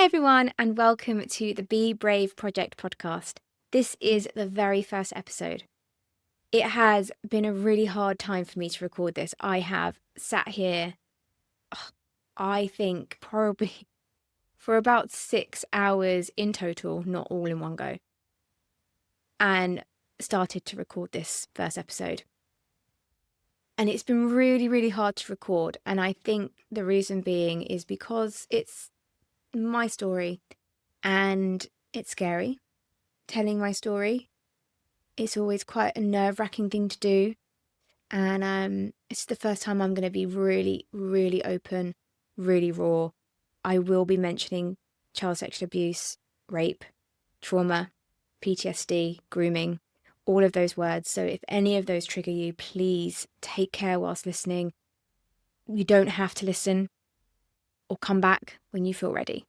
Hi, everyone, and welcome to the Be Brave Project podcast. This is the very first episode. It has been a really hard time for me to record this. I have sat here, I think, probably for about 6 hours in total, not all in one go, and started to record this first episode. And it's been really, really hard to record. And I think the reason being is because it's my story and it's scary telling my story. It's always quite a nerve-wracking thing to do. And it's the first time I'm going to be really, really open, really raw. I will be mentioning child sexual abuse, rape, trauma, PTSD, grooming, all of those words. So if any of those trigger you, please take care whilst listening. You don't have to listen or come back when you feel ready.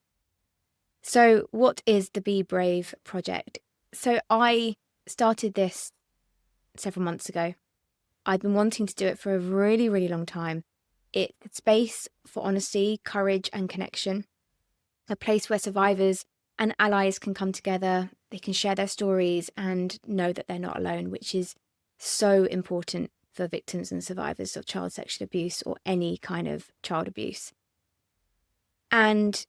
So what is the Be Brave project? So I started this several months ago. I've been wanting to do it for a really, really long time. It's a space for honesty, courage, and connection. A place where survivors and allies can come together. They can share their stories and know that they're not alone, which is so important for victims and survivors of child sexual abuse or any kind of child abuse. And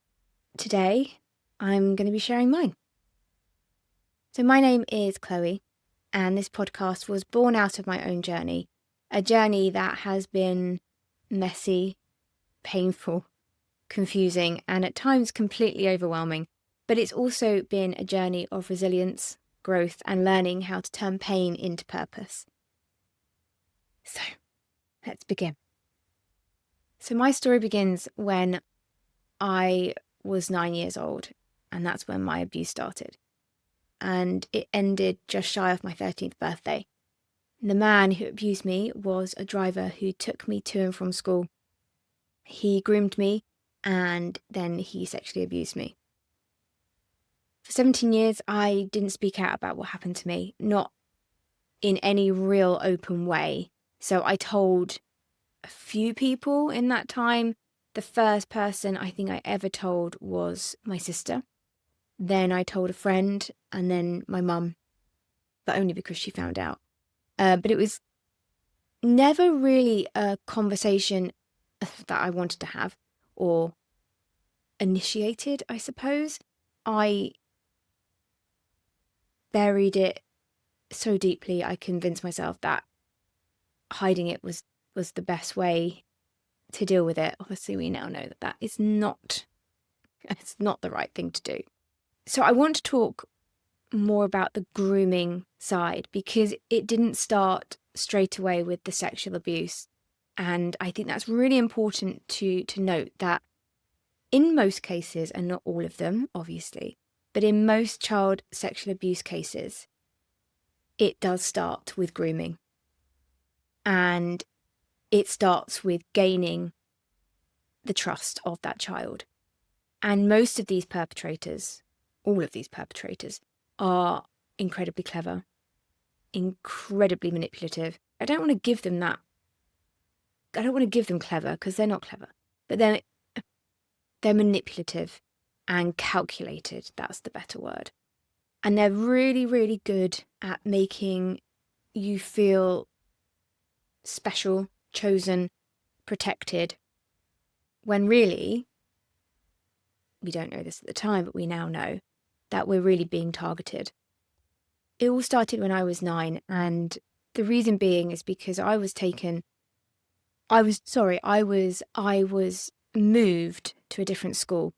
today, I'm going to be sharing mine. So my name is Chloe, and this podcast was born out of my own journey, a journey that has been messy, painful, confusing, and at times completely overwhelming. But it's also been a journey of resilience, growth, and learning how to turn pain into purpose. So, let's begin. So my story begins when I was 9 years old, and that's when my abuse started. And it ended just shy of my 13th birthday. The man who abused me was a driver who took me to and from school. He groomed me and then he sexually abused me. For 17 years, I didn't speak out about what happened to me, not in any real open way. So I told a few people in that time. The first person I think I ever told was my sister. Then I told a friend, and then my mum, but only because she found out. But it was never really a conversation that I wanted to have or initiated, I suppose. I buried it so deeply, I convinced myself that hiding it was the best way to deal with it. Obviously, we now know that it's not the right thing to do. So I want to talk more about the grooming side because it didn't start straight away with the sexual abuse. And I think that's really important to note that in most cases, and not all of them, obviously, but in most child sexual abuse cases, it does start with grooming. And it starts with gaining the trust of that child. And most of these perpetrators, all of these perpetrators, are incredibly clever, incredibly manipulative. I don't want to give them clever because they're not clever, but they're manipulative and calculated. That's the better word. And they're really, really good at making you feel special, chosen, protected, when really, we don't know this at the time, but we now know that we're really being targeted. It all started when I was 9, and the reason being is because I was moved to a different school.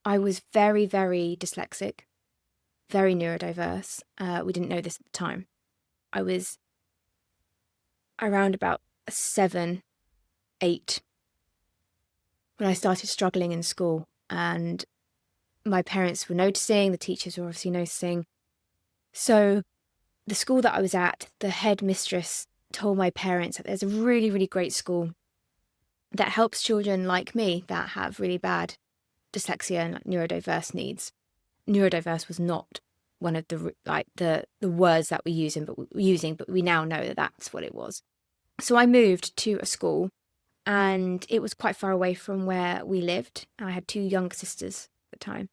I was very, very dyslexic, very neurodiverse. We didn't know this at the time. I was around about 7, 8 when I started struggling in school, and my parents were noticing, the teachers were obviously noticing. So the school that I was at, the headmistress told my parents that there's a really, really great school that helps children like me that have really bad dyslexia and neurodiverse needs. Neurodiverse was not one of the words that we're using, but we now know that that's what it was. So I moved to a school, and it was quite far away from where we lived. I had 2 younger sisters the time.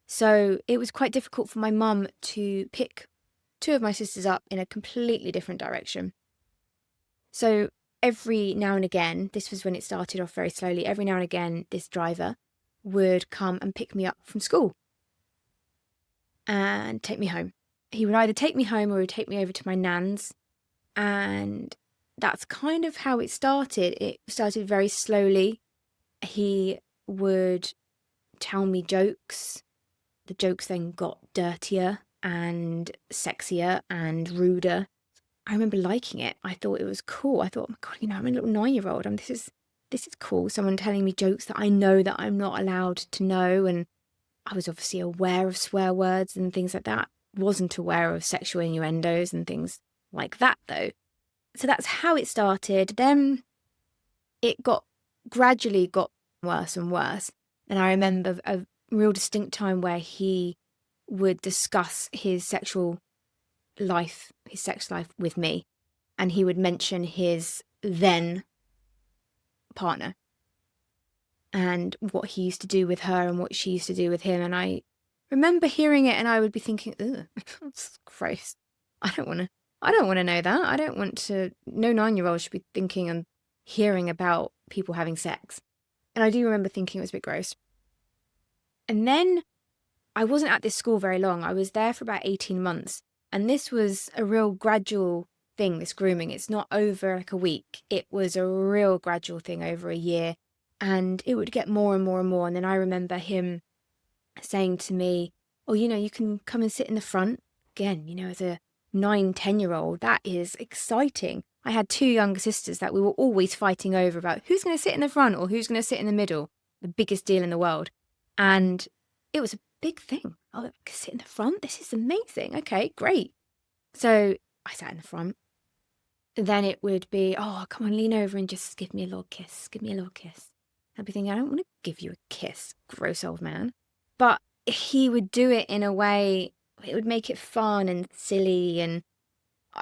So it was quite difficult for my mum to pick two of my sisters up in a completely different direction. So every now and again, this was when it started off very slowly, every now and again, this driver would come and pick me up from school and take me home. He would either take me home or he would take me over to my nan's. And that's kind of how it started. It started very slowly. He would tell me jokes. The jokes then got dirtier and sexier and ruder. I remember liking it. I thought it was cool. I thought, oh my God, I'm a little 9-year-old. This is cool. Someone telling me jokes that I know that I'm not allowed to know. And I was obviously aware of swear words and things like that. Wasn't aware of sexual innuendos and things like that, though. So that's how it started. Then it gradually got worse and worse. And I remember a real distinct time where he would discuss his sex life with me. And he would mention his then partner and what he used to do with her and what she used to do with him. And I remember hearing it and I would be thinking, ugh, that's gross. I don't want to know that. I don't want to, no 9-year-old should be thinking and hearing about people having sex. And I do remember thinking it was a bit gross. And then I wasn't at this school very long. I was there for about 18 months. And this was a real gradual thing, this grooming. It's not over like a week. It was a real gradual thing over a year. And it would get more and more and more. And then I remember him saying to me, oh, you can come and sit in the front. Again, as a 9-10-year-old, that is exciting. I had 2 younger sisters that we were always fighting over about who's going to sit in the front or who's going to sit in the middle. The biggest deal in the world. And it was a big thing. Oh, I can sit in the front? This is amazing. Okay, great. So I sat in the front. Then it would be, oh, come on, lean over and just give me a little kiss. Give me a little kiss. I'd be thinking, I don't want to give you a kiss, gross old man. But he would do it in a way, it would make it fun and silly. And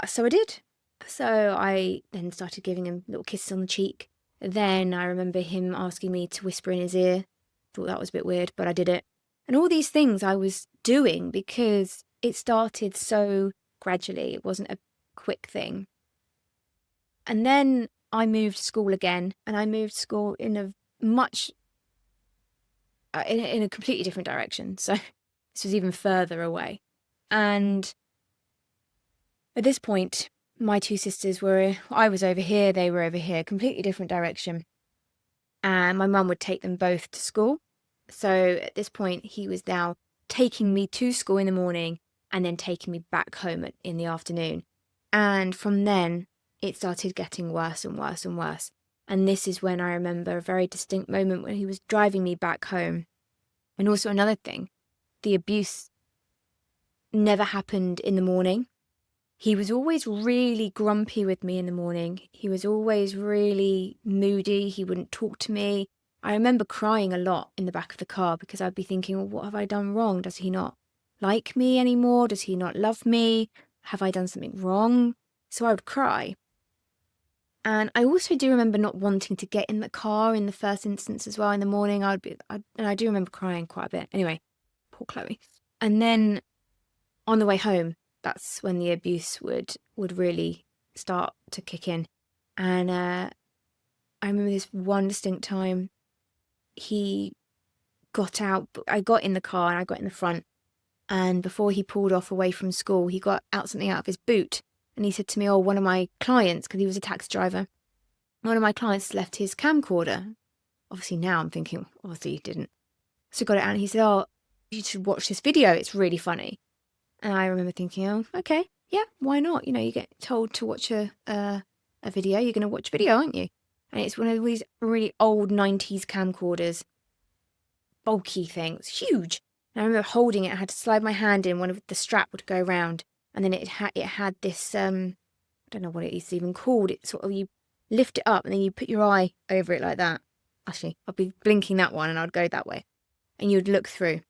so I did. So I then started giving him little kisses on the cheek. Then I remember him asking me to whisper in his ear. Thought that was a bit weird, but I did it. And all these things I was doing because it started so gradually. It wasn't a quick thing. And then I moved school again, and I moved school in a in a completely different direction. So this was even further away. And at this point, my 2 sisters I was over here, they were over here, completely different direction. And my mum would take them both to school. So at this point, he was now taking me to school in the morning and then taking me back home in the afternoon. And from then, it started getting worse and worse and worse. And this is when I remember a very distinct moment when he was driving me back home. And also another thing, the abuse never happened in the morning. He was always really grumpy with me in the morning. He was always really moody. He wouldn't talk to me. I remember crying a lot in the back of the car because I'd be thinking, well, what have I done wrong? Does he not like me anymore? Does he not love me? Have I done something wrong? So I would cry. And I also do remember not wanting to get in the car in the first instance as well. In the morning, and I do remember crying quite a bit. Anyway, poor Chloe. And then on the way home, that's when the abuse would really start to kick in. And I remember this one distinct time, he got out. I got in the car and I got in the front. And before he pulled off away from school, he got out something out of his boot. And he said to me, oh, one of my clients, because he was a taxi driver, one of my clients left his camcorder. Obviously now I'm thinking, obviously he didn't. So I got it out and he said, oh, you should watch this video. It's really funny. And I remember thinking, oh, okay, yeah, why not? You get told to watch a video, you're going to watch video, aren't you? And it's one of these really old 90s camcorders. Bulky thing. It's huge. And I remember holding it. I had to slide my hand in. One of the strap would go around. And then it had this, I don't know what it is even called. It sort of, you lift it up and then you put your eye over it like that. Actually, I'd be blinking that one and I'd go that way. And you'd look through.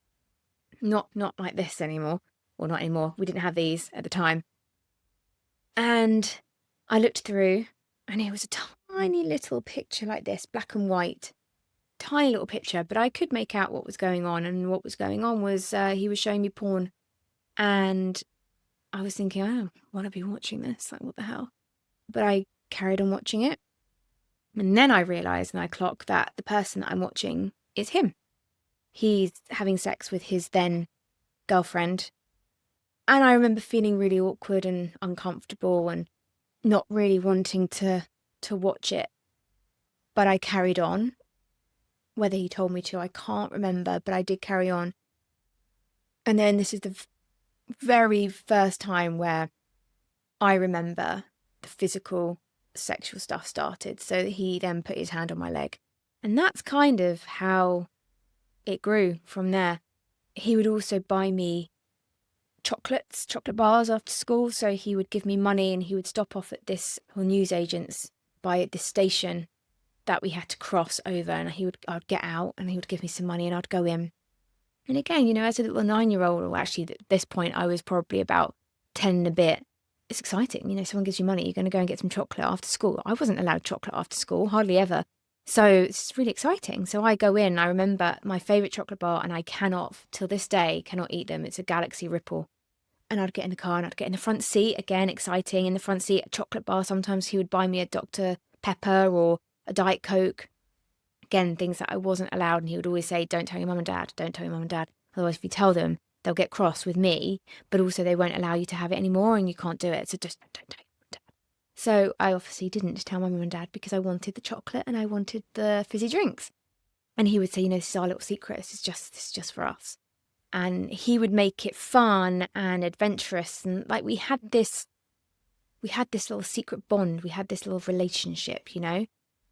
Not like this anymore. Well, not anymore. We didn't have these at the time. And I looked through and it was a tiny little picture like this, black and white. tiny little picture, but I could make out what was going on. And what was going on was he was showing me porn. And I was thinking, I don't want to be watching this. Like, what the hell? But I carried on watching it. And then I realised and I clocked that the person that I'm watching is him. He's having sex with his then girlfriend. And I remember feeling really awkward and uncomfortable and not really wanting to watch it. But I carried on. Whether he told me to, I can't remember, but I did carry on. And then this is the very first time where I remember the physical sexual stuff started. So he then put his hand on my leg. And that's kind of how it grew from there. He would also buy me chocolate bars after school. So he would give me money and he would stop off at this newsagent's by this station that we had to cross over, and I'd get out and he would give me some money and I'd go in. And again, as a little 9-year-old, or actually at this point I was probably about 10 and a bit, it's exciting. Someone gives you money, you're going to go and get some chocolate after school. I wasn't allowed chocolate after school, hardly ever. So it's really exciting. So I go in, I remember my favourite chocolate bar, and I till this day, cannot eat them. It's a Galaxy Ripple. And I'd get in the car and I'd get in the front seat, again, exciting. In the front seat, a chocolate bar. Sometimes he would buy me a Dr. Pepper or a Diet Coke. Again, things that I wasn't allowed. And he would always say, don't tell your mum and dad, don't tell your mum and dad. Otherwise, if you tell them, they'll get cross with me, but also they won't allow you to have it anymore and you can't do it. So just don't tell your mum and dad. So I obviously didn't tell my mum and dad because I wanted the chocolate and I wanted the fizzy drinks. And he would say, this is our little secret. This is just for us. And he would make it fun and adventurous. And like we had this little secret bond. We had this little relationship,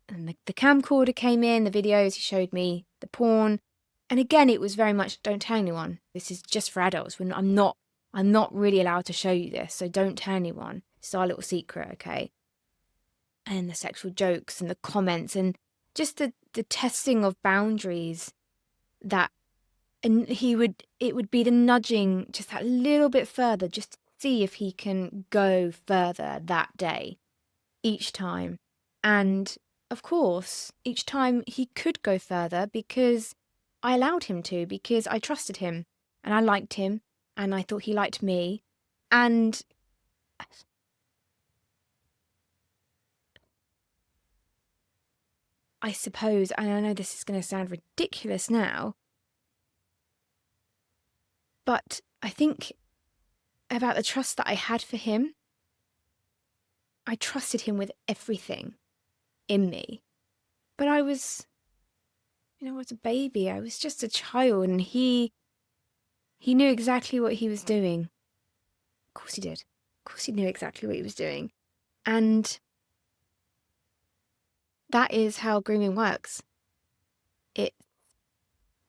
And the camcorder came in, the videos, he showed me the porn. And again, it was very much, don't tell anyone. This is just for adults. I'm not really allowed to show you this, so don't tell anyone. It's our little secret, okay? And the sexual jokes and the comments and just the testing of boundaries and it would be the nudging just that little bit further, just to see if he can go further that day, each time. And of course, each time he could go further because I allowed him to, because I trusted him and I liked him and I thought he liked me. And I suppose, and I know this is going to sound ridiculous now, but I think about the trust that I had for him. I trusted him with everything in me. But I was, I was a baby. I was just a child, and he knew exactly what he was doing. Of course he did. Of course he knew exactly what he was doing. And that is how grooming works. It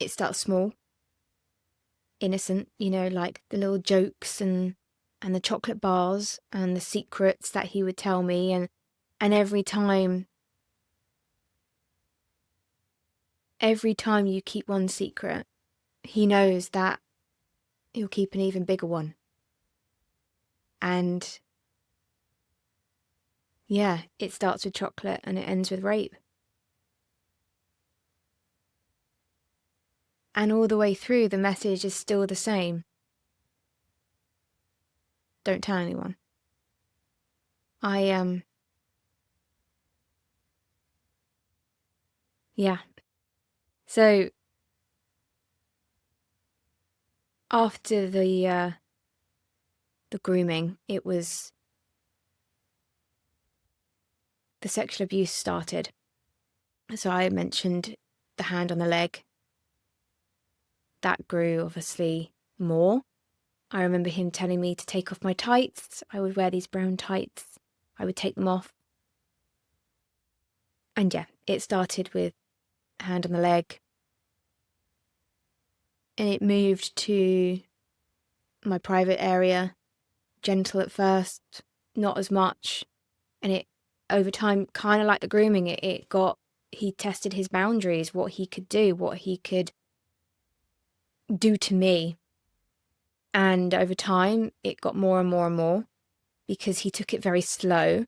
starts small, innocent, like the little jokes and the chocolate bars and the secrets that he would tell me, and every time you keep one secret, he knows that you'll keep an even bigger one. And yeah, it starts with chocolate and it ends with rape. And all the way through, the message is still the same. Don't tell anyone. Yeah. So after the grooming, it was the sexual abuse started. So I mentioned the hand on the leg. That grew obviously more. I remember him telling me to take off my tights. I would wear these brown tights. I would take them off. And yeah, it started with a hand on the leg. And it moved to my private area. Gentle at first, not as much. And it, over time, kind of like the grooming, he tested his boundaries, what he could do, what he could do to me. And over time, it got more and more and more because he took it very slow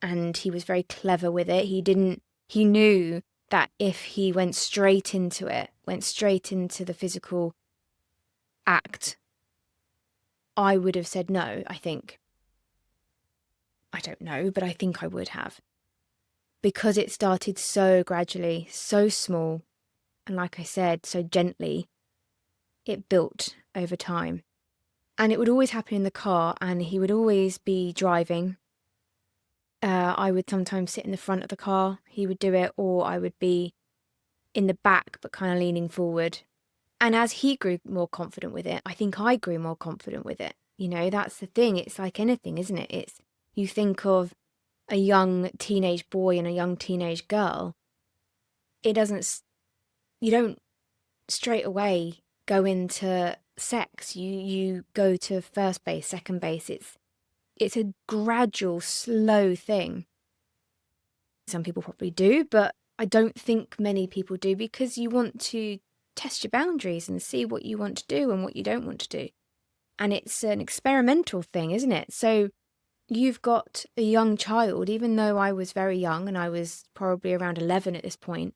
and he was very clever with it. He knew that if he went straight into the physical act, I would have said no, I think. I don't know, but I think I would have. Because it started so gradually, so small, and like I said, so gently, it built over time. And it would always happen in the car, and he would always be driving. I would sometimes sit in the front of the car, he would do it, or I would be in the back, but kind of leaning forward. And as he grew more confident with it, I think I grew more confident with it. You know, that's the thing. It's like anything, isn't it? It's, you think of a young teenage boy and a young teenage girl, you don't straight away go into sex. You go to first base, second base. It's a gradual, slow thing. Some people probably do, but I don't think many people do, because you want to test your boundaries and see what you want to do and what you don't want to do. And it's an experimental thing, isn't it? So you've got a young child, even though I was very young and I was probably around 11 at this point,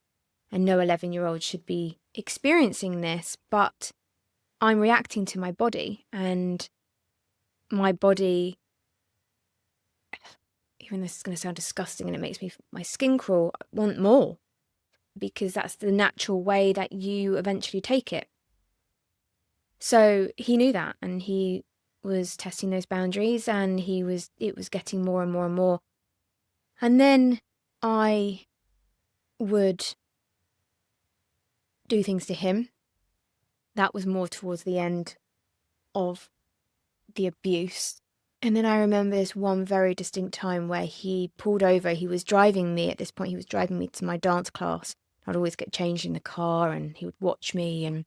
and no 11-year-old should be experiencing this, but I'm reacting to my body, and my body, even this is going to sound disgusting and it makes my skin crawl, I want more, because that's the natural way that you eventually take it. So he knew that, and he was testing those boundaries, and it was getting more and more and more. And then I would do things to him. That was more towards the end of the abuse. And then I remember this one very distinct time where he pulled over. He was driving me at this point. He was driving me to my dance class. I'd always get changed in the car, and he would watch me.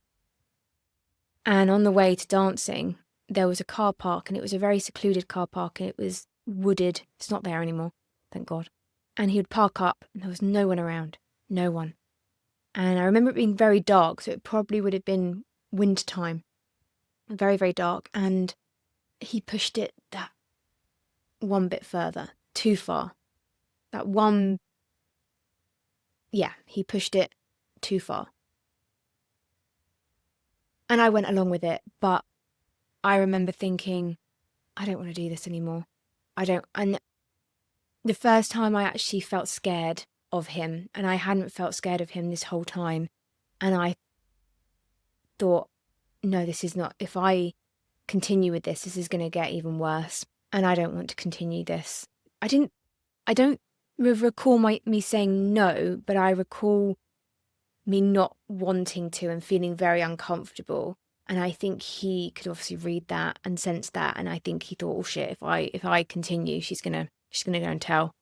And on the way to dancing, there was a car park, and it was a very secluded car park, and it was wooded. It's not there anymore, thank God. And he would park up, and there was no one around. No one. And I remember it being very dark, so it probably would have been winter time. Very, very dark. And he pushed it that one bit further, too far. He pushed it too far. And I went along with it, but I remember thinking, I don't want to do this anymore. And the first time I actually felt scared of him, and I hadn't felt scared of him this whole time, and I thought, no, this is not, if I continue with this is going to get even worse, and I don't want to continue this. I don't recall me saying no, but I recall me not wanting to and feeling very uncomfortable. And I think he could obviously read that and sense that, and I think he thought, oh shit, if I continue, she's gonna go and tell.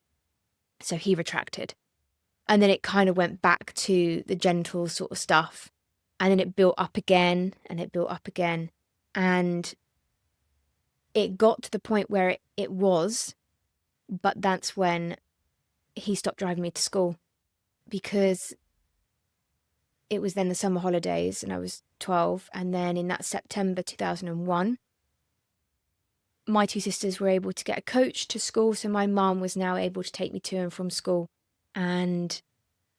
So he retracted. And then it kind of went back to the gentle sort of stuff. And then it built up again, and it built up again. And it got to the point where it was, but that's when he stopped driving me to school, because it was then the summer holidays and I was 12. And then in that September 2001, my two sisters were able to get a coach to school. So my mum was now able to take me to and from school. And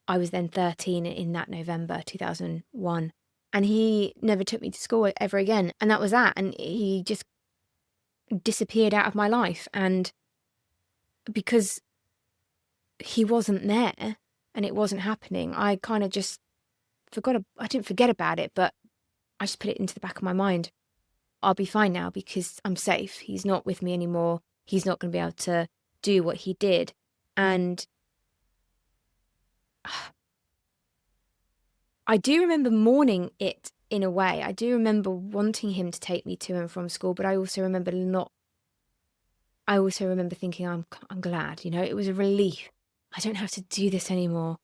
I was then 13 in that November 2001. And he never took me to school ever again. And that was that. And he just disappeared out of my life. And because he wasn't there and it wasn't happening, I kind of just I didn't forget about it, but I just put it into the back of my mind. I'll be fine now because I'm safe. He's not with me anymore. He's not going to be able to do what he did. And I do remember mourning it in a way. I do remember wanting him to take me to and from school, but I also remember thinking, I'm glad, it was a relief. I don't have to do this anymore.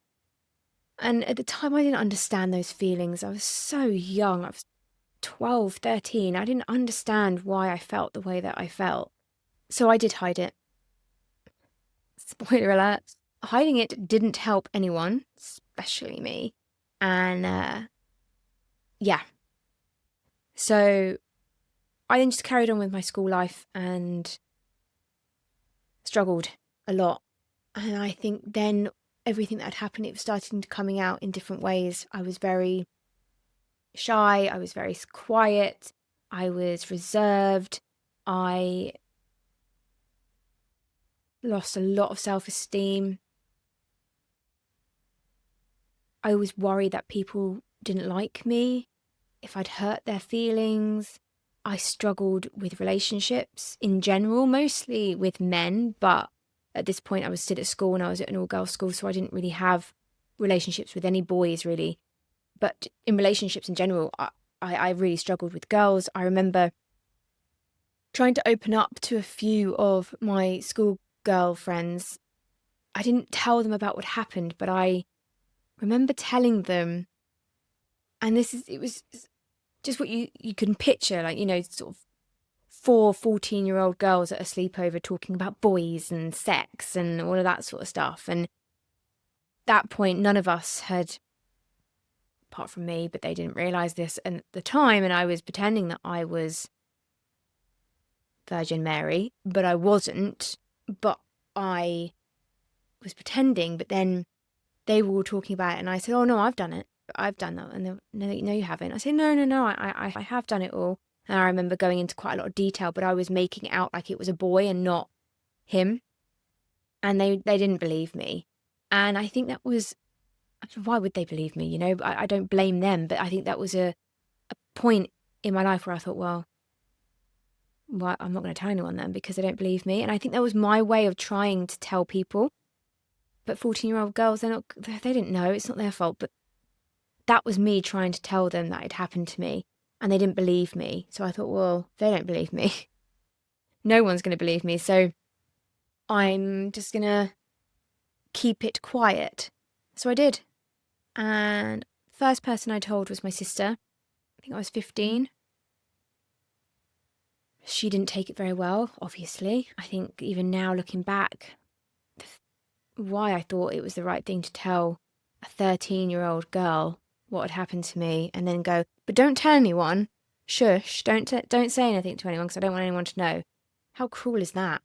And at the time, I didn't understand those feelings. I was so young. I was 12, 13. I didn't understand why I felt the way that I felt. So I did hide it. Spoiler alert. Hiding it didn't help anyone, especially me. And yeah. So I then just carried on with my school life and struggled a lot. And I think then everything that had happened, it was starting to coming out in different ways. I was very shy. I was very quiet. I was reserved. I lost a lot of self-esteem. I was worried that people didn't like me, if I'd hurt their feelings. I struggled with relationships in general, mostly with men, but at this point I was still at school and I was at an all-girls school, so I didn't really have relationships with any boys really. But in relationships in general, I really struggled with girls. I remember trying to open up to a few of my school girlfriends. I didn't tell them about what happened, but I remember telling them, and it was just what you can picture, like, sort of 14-year-old girls at a sleepover talking about boys and sex and all of that sort of stuff. And at that point, none of us had, apart from me, but they didn't realise this at the time, and I was pretending that I was Virgin Mary, but I wasn't. But I was pretending, but then they were all talking about it, and I said, "Oh no, I've done it. I've done that." And they were, "No, you haven't." I said, "No, I have done it all." And I remember going into quite a lot of detail, but I was making it out like it was a boy and not him. And they didn't believe me. And I think that was, why would they believe me? I don't blame them, but I think that was a point in my life where I thought, well, I'm not going to tell anyone then because they don't believe me. And I think that was my way of trying to tell people. But 14-year-old girls, they didn't know. It's not their fault. But that was me trying to tell them that it happened to me. And they didn't believe me. So I thought, well, they don't believe me. No one's going to believe me. So I'm just going to keep it quiet. So I did. And first person I told was my sister. I think I was 15. She didn't take it very well, obviously. I think even now looking back, why I thought it was the right thing to tell a 13-year-old girl what had happened to me and then go, but don't tell anyone. Shush, don't say anything to anyone because I don't want anyone to know. How cruel is that?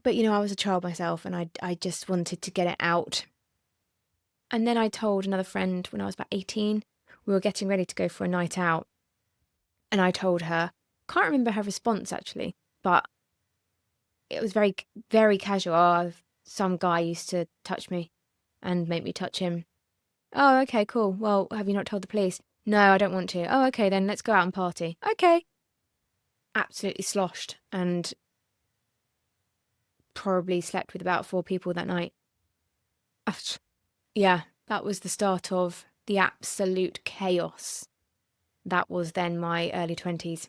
But, I was a child myself and I just wanted to get it out. And then I told another friend when I was about 18, we were getting ready to go for a night out. And I told her, can't remember her response actually, but it was very, very casual. Oh, some guy used to touch me and make me touch him. Oh, okay, cool. Well, have you not told the police? No, I don't want to. Oh, okay, then let's go out and party. Okay. Absolutely sloshed and probably slept with about 4 people that night. Yeah, that was the start of the absolute chaos. That was then my early 20s.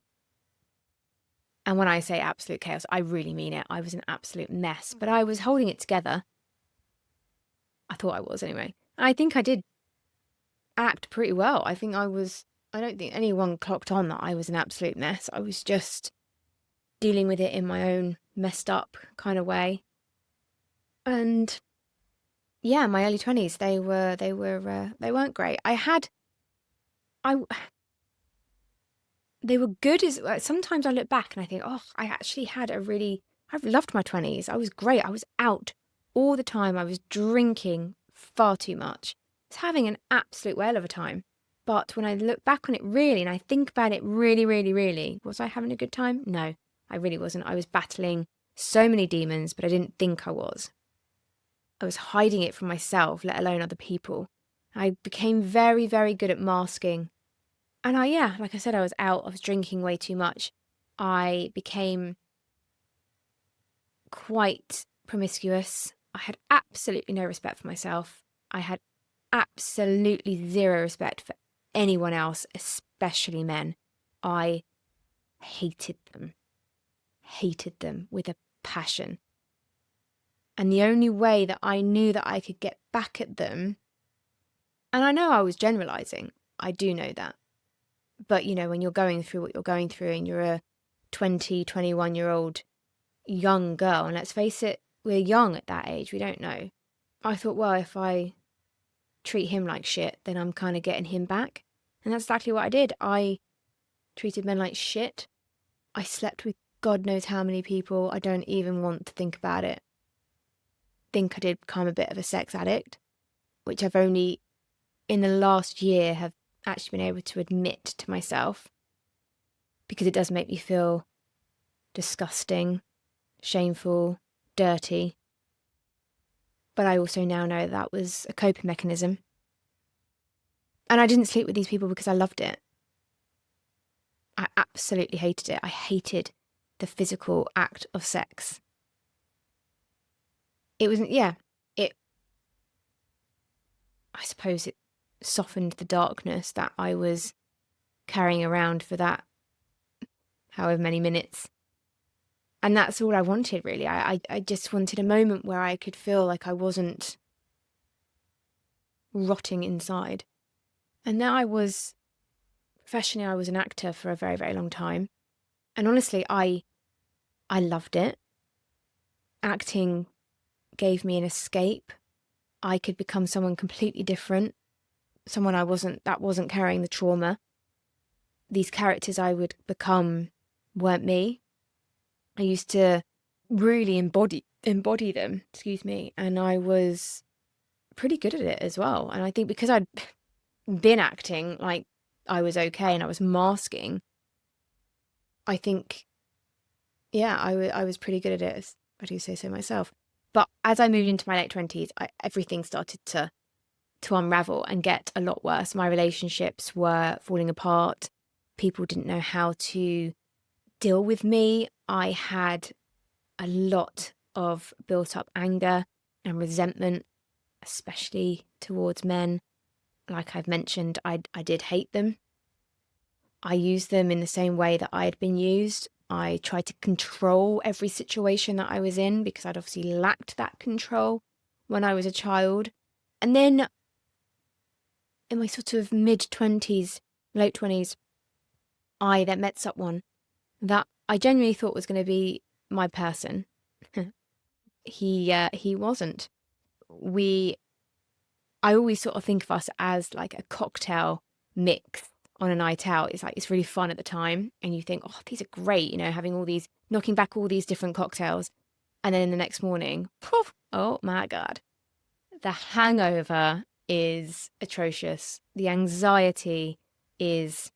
And when I say absolute chaos, I really mean it. I was an absolute mess, but I was holding it together. I thought I was anyway. I think I did act pretty well. I don't think anyone clocked on that I was an absolute mess. I was just dealing with it in my own messed up kind of way. And yeah, my early 20s, they weren't great. They were good sometimes I look back and I think, oh, I actually I've loved my 20s. I was great. I was out all the time. I was drinking far too much. I was having an absolute whale of a time. But when I look back on it really, and I think about it really, really, really, was I having a good time? No, I really wasn't. I was battling so many demons, but I didn't think I was. I was hiding it from myself, let alone other people. I became very, very good at masking. And like I said, I was out, I was drinking way too much. I became quite promiscuous. I had absolutely no respect for myself. I had absolutely zero respect for anyone else, especially men. I hated them with a passion. And the only way that I knew that I could get back at them, and I know I was generalizing, I do know that. But, when you're going through what you're going through and you're a 20, 21-year-old young girl, and let's face it, we're young at that age, we don't know. I thought, well, if I treat him like shit, then I'm kind of getting him back. And that's exactly what I did. I treated men like shit. I slept with God knows how many people. I don't even want to think about it. think I did become a bit of a sex addict, which I've only in the last year have actually been able to admit to myself, because it does make me feel disgusting, shameful, dirty. But I also now know that was a coping mechanism. And I didn't sleep with these people because I loved it. I absolutely hated it. I hated the physical act of sex. It wasn't, I suppose it softened the darkness that I was carrying around for that however many minutes. And that's all I wanted, really. I just wanted a moment where I could feel like I wasn't rotting inside. And now professionally, I was an actor for a very, very long time. And honestly, I loved it. Acting gave me an escape. I could become someone completely different, someone that wasn't carrying the trauma. These characters I would become weren't me. I used to really embody them, and I was pretty good at it as well. And I think because I'd been acting like I was okay and I was masking, I think, I was pretty good at it, as I do say so myself. But as I moved into my late 20s, everything started to unravel and get a lot worse. My relationships were falling apart. People didn't know how to deal with me. I had a lot of built up anger and resentment, especially towards men. Like I've mentioned, I did hate them. I used them in the same way that I had been used. I tried to control every situation that I was in because I'd obviously lacked that control when I was a child. And then in my sort of mid-20s, late 20s, I then met someone that I genuinely thought was going to be my person. He wasn't. I always sort of think of us as like a cocktail mix on a night out. It's like, it's really fun at the time. And you think, oh, these are great, having knocking back all these different cocktails. And then the next morning, poof, oh my God. The hangover is atrocious. The anxiety is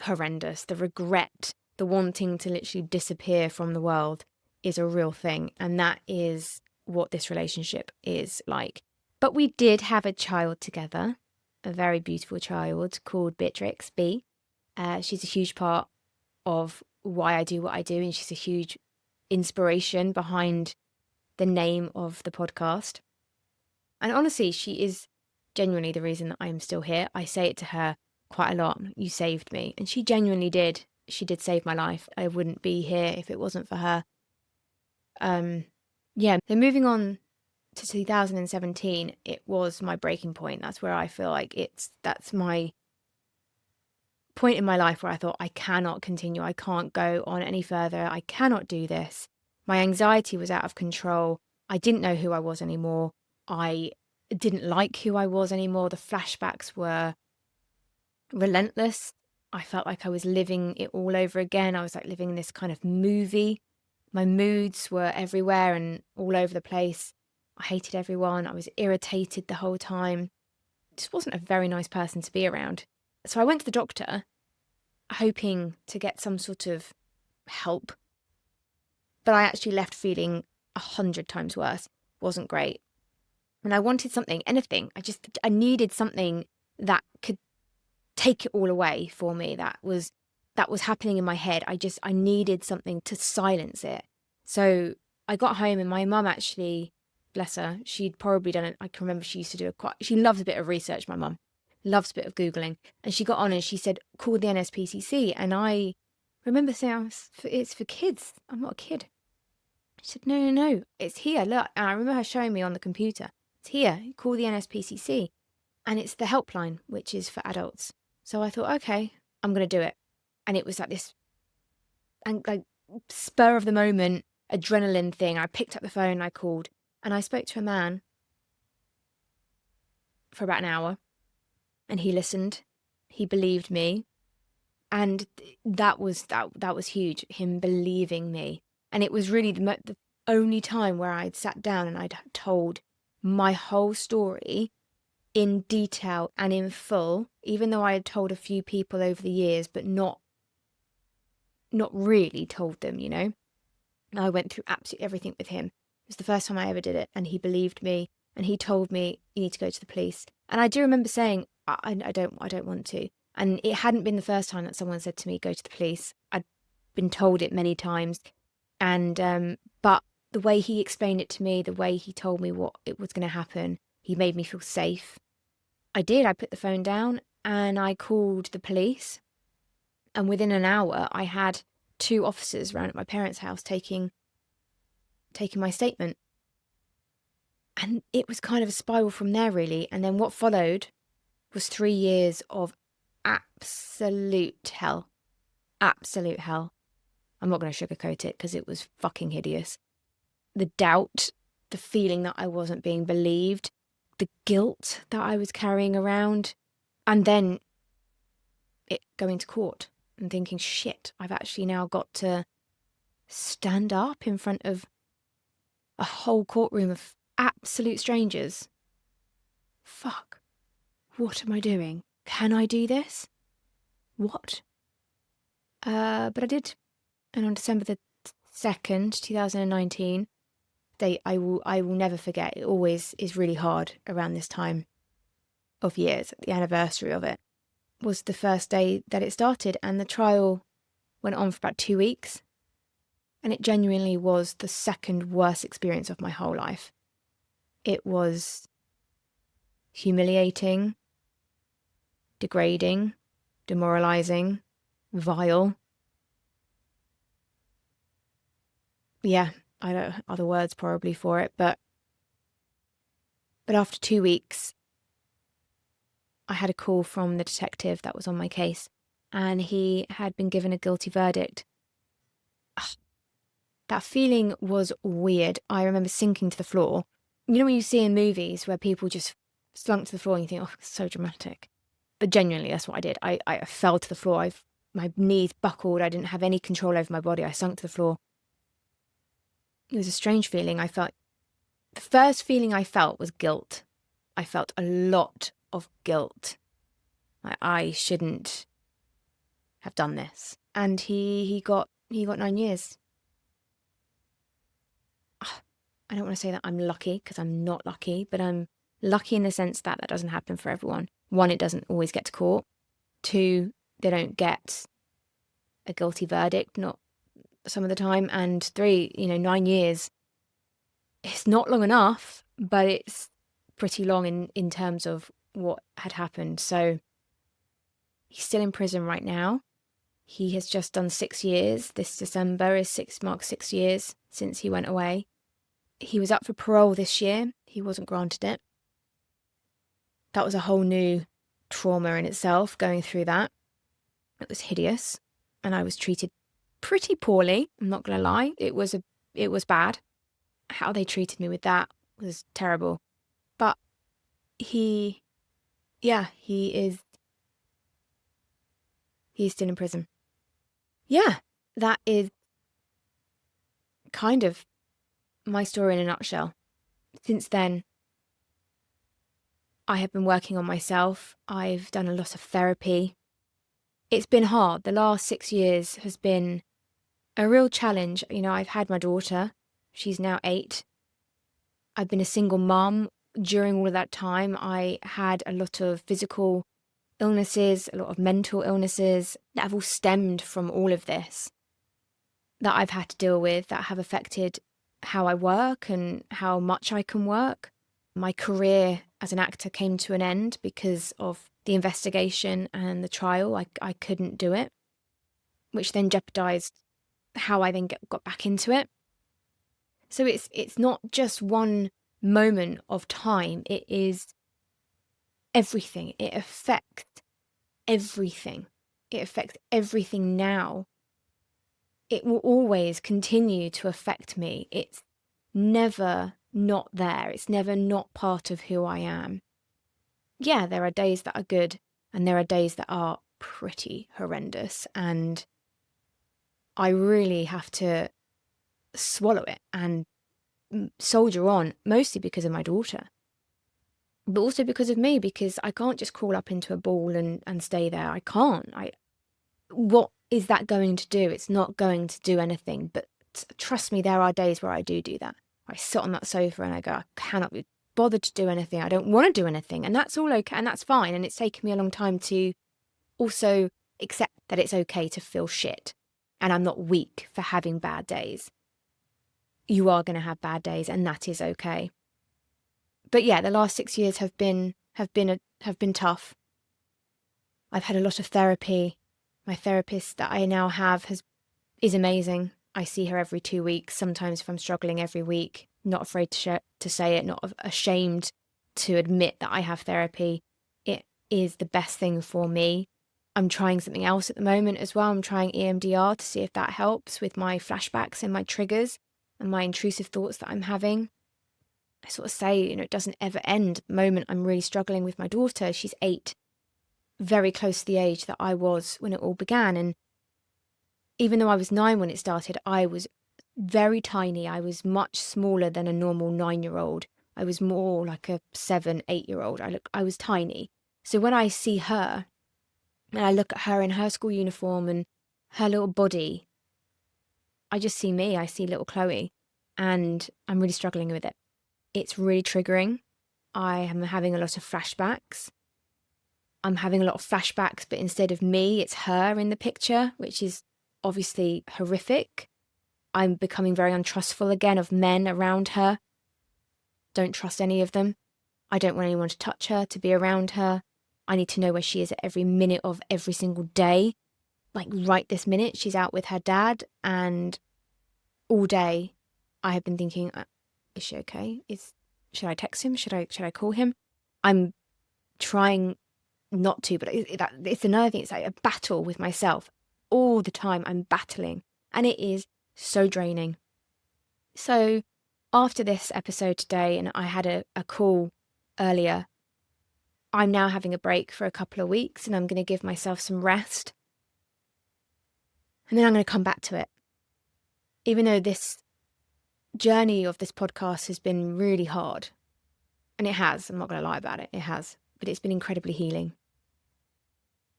horrendous. The regret, the wanting to literally disappear from the world is a real thing. And that is what this relationship is like. But we did have a child together, a very beautiful child called Beatrix B. She's a huge part of why I do what I do, and she's a huge inspiration behind the name of the podcast. And honestly, she is genuinely the reason that I am still here. I say it to her quite a lot. You saved me. And she genuinely did. She did save my life. I wouldn't be here if it wasn't for her. Then moving on to 2017, it was my breaking point. That's where I feel like that's my point in my life where I thought, I cannot continue. I can't go on any further. I cannot do this. My anxiety was out of control. I didn't know who I was anymore. I didn't like who I was anymore. The flashbacks were relentless. I felt like I was living it all over again. I was like living in this kind of movie. My moods were everywhere and all over the place. I hated everyone. I was irritated the whole time. Just wasn't a very nice person to be around. So I went to the doctor, hoping to get some sort of help. But I actually left feeling 100 times worse. Wasn't great. And I wanted something, anything. I needed something that could take it all away for me. That was happening in my head. I needed something to silence it. So I got home and my mum actually, bless her, she'd probably done it. I can remember she used to do she loves a bit of research, my mum. Loves a bit of Googling. And she got on and she said, call the NSPCC. And I remember saying, it's for kids. I'm not a kid. She said, no, it's here, look. And I remember her showing me on the computer. It's here, call the NSPCC. And it's the helpline, which is for adults. So I thought, okay, I'm going to do it. And it was like this, and like spur of the moment, adrenaline thing. I picked up the phone, I called, and I spoke to a man for about an hour. And he listened. He believed me. And that was huge, him believing me. And it was really only time where I'd sat down and I'd told my whole story in detail and in full, even though I had told a few people over the years, but not really told them, you know. I went through absolutely everything with him. It was the first time I ever did it, and he believed me, and he told me, "You need to go to the police." And I do remember saying, I don't want to." And it hadn't been the first time that someone said to me, "Go to the police." I'd been told it many times, and but the way he explained it to me, the way he told me what it was going to happen, he made me feel safe. I did. I put the phone down and I called the police. And within an hour, I had 2 officers round at my parents' house taking my statement. And it was kind of a spiral from there, really. And then what followed was 3 years of absolute hell. Absolute hell. I'm not going to sugarcoat it because it was fucking hideous. The doubt, the feeling that I wasn't being believed, the guilt that I was carrying around, and then it going to court and thinking, shit, I've actually now got to stand up in front of a whole courtroom of absolute strangers. Fuck. What am I doing? Can I do this? What? But I did. And on December the 2nd, 2019, I will never forget. It always is really hard around this time of years. The anniversary of it was the first day that it started, and the trial went on for about 2 weeks. And it genuinely was the second worst experience of my whole life. It was humiliating, degrading, demoralizing, vile. Yeah, I don't know other words probably for it, but after 2 weeks, I had a call from the detective that was on my case, and he had been given a guilty verdict. Ugh, that feeling was weird. I remember sinking to the floor. You know when you see in movies where people just slunk to the floor and you think, oh, it's so dramatic. But genuinely, that's what I did. I fell to the floor. My knees buckled. I didn't have any control over my body. I sunk to the floor. It was a strange feeling. The first feeling I felt was guilt. I felt a lot of guilt. I shouldn't have done this. And he got 9 years. I don't want to say that I'm lucky, because I'm not lucky, but I'm lucky in the sense that that doesn't happen for everyone. 1, it doesn't always get to court. 2, they don't get a guilty verdict, not some of the time. And 3, 9 years, it's not long enough, but it's pretty long in terms of what had happened. So he's still in prison right now. He has just done 6 years. This December marks 6 years since he went away. He was up for parole this year. He wasn't granted it. That was a whole new trauma in itself, going through that. It was hideous, and I was treated pretty poorly. I'm not going to lie. It was bad. How they treated me with that was terrible. But he's still in prison. Yeah, that is kind of my story in a nutshell. Since then, I have been working on myself. I've done a lot of therapy. It's been hard. The last 6 years has been a real challenge. I've had my daughter. She's now 8. I've been a single mum. During all of that time, I had a lot of physical illnesses, a lot of mental illnesses that have all stemmed from all of this that I've had to deal with, that have affected how I work and how much I can work. My career as an actor came to an end because of the investigation and the trial. I couldn't do it, which then jeopardized how I then got back into it. So it's not just one moment of time. It is everything. It affects everything. It affects everything now. It will always continue to affect me. It's never not there. It's never not part of who I am. Yeah, there are days that are good and there are days that are pretty horrendous, and I really have to swallow it and soldier on, mostly because of my daughter, but also because of me, because I can't just crawl up into a ball and stay there. I can't. What is that going to do? It's not going to do anything. But trust me, there are days where I do that. I sit on that sofa and I go, I cannot be bothered to do anything. I don't want to do anything. And that's all okay. And that's fine. And it's taken me a long time to also accept that it's okay to feel shit. And I'm not weak for having bad days. You are going to have bad days, and that is okay. But yeah, the last 6 years have been tough. I've had a lot of therapy. My therapist that I now have is amazing. I see her every 2 weeks. Sometimes if I'm struggling, every week. Not afraid to say it. Not ashamed to admit that I have therapy. It is the best thing for me. I'm trying something else at the moment as well. I'm trying EMDR to see if that helps with my flashbacks and my triggers and my intrusive thoughts that I'm having. I sort of say, it doesn't ever end. At the moment, I'm really struggling with my daughter. She's 8, very close to the age that I was when it all began. And even though I was 9 when it started, I was very tiny. I was much smaller than a normal 9-year-old. I was more like a 7, 8-year-old. I was tiny. So when I see her, and I look at her in her school uniform and her little body, I just see me. I see little Chloe, and I'm really struggling with it. It's really triggering. I am having a lot of flashbacks. I'm having a lot of flashbacks, but instead of me, it's her in the picture, which is obviously horrific. I'm becoming very untrustful again of men around her. Don't trust any of them. I don't want anyone to touch her, to be around her. I need to know where she is at every minute of every single day. Like right this minute, she's out with her dad, and all day I have been thinking, is she okay? Should I text him? Should I call him? I'm trying not to, but it's another thing. It's like a battle with myself all the time. I'm battling, and it is so draining. So after this episode today, and I had a call earlier, I'm now having a break for a couple of weeks, and I'm going to give myself some rest. And then I'm going to come back to it. Even though this journey of this podcast has been really hard, and it has, I'm not going to lie about it, it has, but it's been incredibly healing.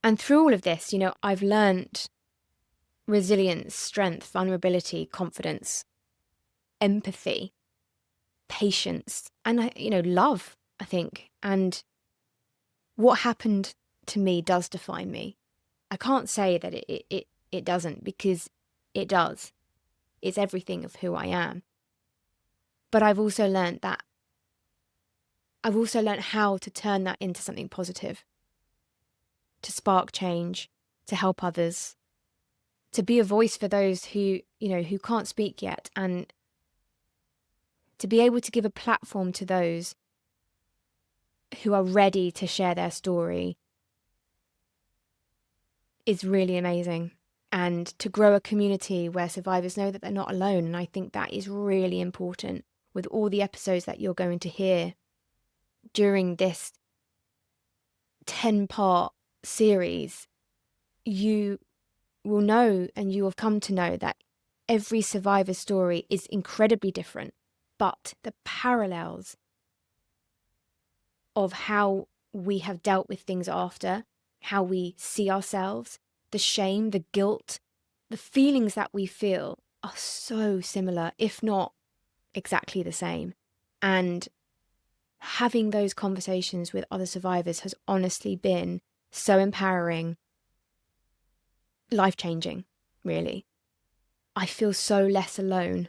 And through all of this, I've learnt resilience, strength, vulnerability, confidence, empathy, patience, and, love, I think. And what happened to me does define me. I can't say that it doesn't, because it does. It's everything of who I am. But I've also learnt how to turn that into something positive, to spark change, to help others, to be a voice for those who can't speak yet, and to be able to give a platform to those who are ready to share their story is really amazing. And to grow a community where survivors know that they're not alone. And I think that is really important with all the episodes that you're going to hear during this 10-part series. You will know, and you will come to know, that every survivor's story is incredibly different, but the parallels of how we have dealt with things after, how we see ourselves, the shame, the guilt, the feelings that we feel are so similar, if not exactly the same. And having those conversations with other survivors has honestly been so empowering, life-changing, really. I feel so less alone.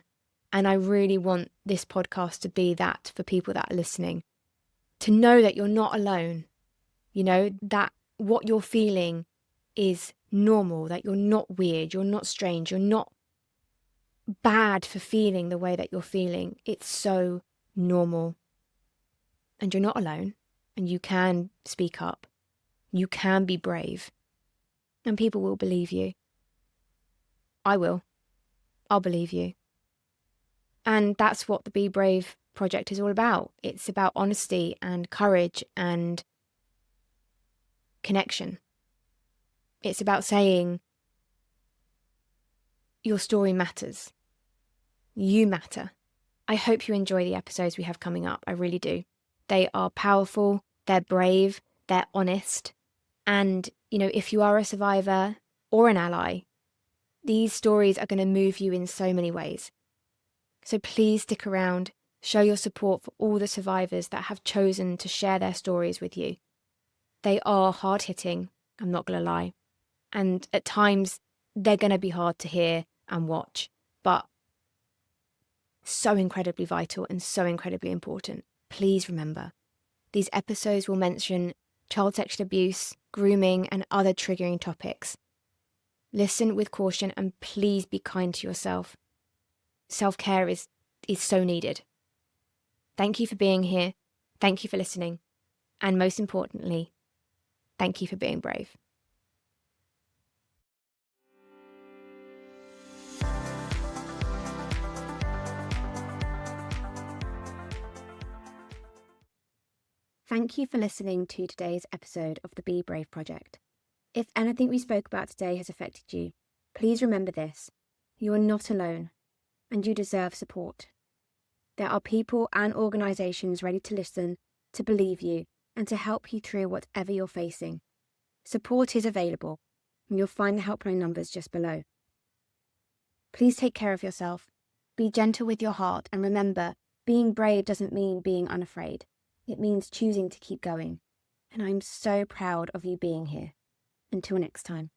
And I really want this podcast to be that for people that are listening, to know that you're not alone, that what you're feeling is normal, that you're not weird, you're not strange, you're not bad for feeling the way that you're feeling. It's so normal. And you're not alone, and you can speak up. You can be brave, and people will believe you. I will. I'll believe you. And that's what the Be Brave project is all about. It's about honesty and courage and connection. It's about saying your story matters. You matter. I hope you enjoy the episodes we have coming up. I really do. They are powerful, they're brave, they're honest. And, if you are a survivor or an ally, these stories are going to move you in so many ways. So please stick around, show your support for all the survivors that have chosen to share their stories with you. They are hard-hitting, I'm not going to lie. And at times, they're going to be hard to hear and watch, but so incredibly vital and so incredibly important. Please remember, these episodes will mention child sexual abuse, grooming, and other triggering topics. Listen with caution and please be kind to yourself. Self-care is so needed. Thank you for being here. Thank you for listening. And most importantly, thank you for being brave. Thank you for listening to today's episode of the Be Brave Project. If anything we spoke about today has affected you, please remember this: you are not alone, and you deserve support. There are people and organisations ready to listen, to believe you, and to help you through whatever you're facing. Support is available, and you'll find the helpline numbers just below. Please take care of yourself, be gentle with your heart, and remember, being brave doesn't mean being unafraid. It means choosing to keep going. And I'm so proud of you being here. Until next time.